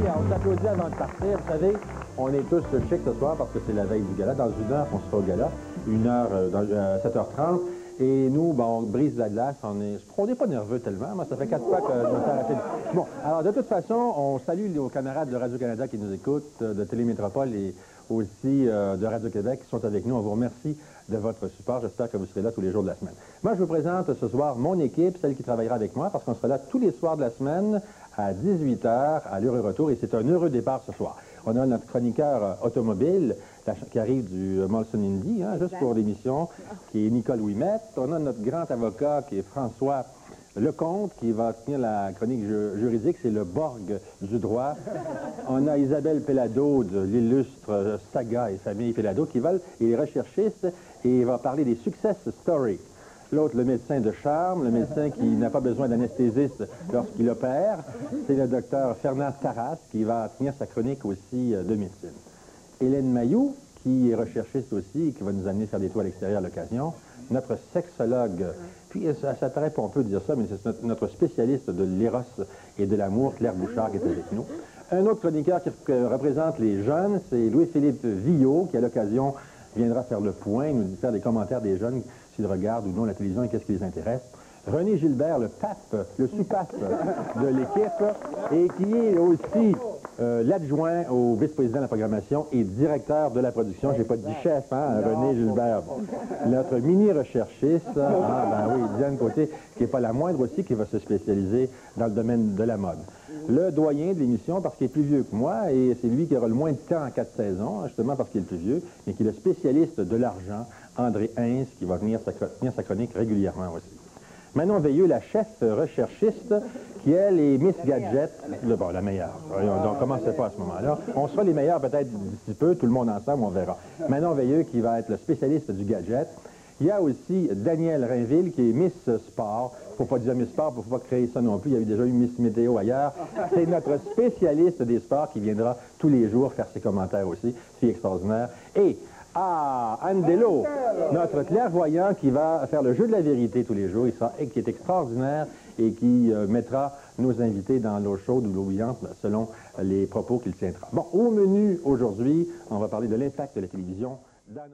On s'applaudit avant de partir. Vous savez, on est tous chics ce soir parce que c'est la veille du gala. Dans une heure, on sera au gala. Une heure, 7h30. Et nous, ben, on brise la glace. On n'est pas nerveux tellement. Moi, ça fait 4 fois que je me fais arrêter. Bon, alors de toute façon, on salue nos camarades de Radio-Canada qui nous écoutent, de Télémétropole et aussi de Radio-Québec qui sont avec nous. On vous remercie de votre support. J'espère que vous serez là tous les jours de la semaine. Moi, je vous présente ce soir mon équipe, celle qui travaillera avec moi, parce qu'on sera là tous les soirs de la semaine à 18h à l'heure et retour. Et c'est un heureux départ ce soir. On a notre chroniqueur automobile qui arrive du Molson Indy, juste pour l'émission, qui est Nicole Ouimet. On a notre grand avocat qui est François Lecomte, qui va tenir la chronique juridique, c'est le Borg du droit. On a Isabelle Pellado de l'illustre saga et famille Pellado qui est recherchiste et va parler des success stories. L'autre, le médecin de charme, le médecin qui n'a pas besoin d'anesthésiste lorsqu'il opère, c'est le docteur Fernand Tarras qui va tenir sa chronique aussi de médecine. Hélène Mailloux, qui est recherchiste aussi et qui va nous amener faire des tours à l'extérieur à l'occasion. Notre sexologue, puis ça paraît pas on peut dire ça, mais c'est notre spécialiste de l'éros et de l'amour, Claire Bouchard, qui est avec nous. Un autre chroniqueur qui représente les jeunes, c'est Louis-Philippe Villot, qui à l'occasion viendra faire le point, nous faire des commentaires des jeunes, s'ils regardent ou non la télévision et qu'est-ce qui les intéresse. René Gilbert, le pape, le sous-pape de l'équipe, et qui est aussi l'adjoint au vice-président de la programmation et directeur de la production. J'ai pas dit chef, hein, René Gilbert. Notre mini-recherchiste, ben oui, Diane Côté, qui n'est pas la moindre aussi, qui va se spécialiser dans le domaine de la mode. Le doyen de l'émission, parce qu'il est plus vieux que moi, et c'est lui qui aura le moins de temps en 4 saisons, justement parce qu'il est le plus vieux, mais qui est le spécialiste de l'argent, André Heinz, qui va tenir sa chronique régulièrement aussi. Manon Veilleux, la chef recherchiste, qui, elle, est Miss Gadget, bon, la meilleure. Donc, commencez pas à ce moment-là. On sera les meilleurs peut-être d'ici peu, tout le monde ensemble, on verra. Manon Veilleux, qui va être le spécialiste du gadget. Il y a aussi Danielle Rainville, qui est Miss Sport. Il ne faut pas dire Miss Sport, il ne faut pas créer ça non plus. Il y avait déjà eu Miss Météo ailleurs. C'est notre spécialiste des sports qui viendra tous les jours faire ses commentaires aussi. C'est extraordinaire. Et Anne Delot, notre clairvoyant qui va faire le jeu de la vérité tous les jours, qui est extraordinaire et qui mettra nos invités dans l'eau chaude ou l'eau bouillante selon les propos qu'il tiendra. Bon, au menu aujourd'hui, on va parler de l'impact de la télévision dans notre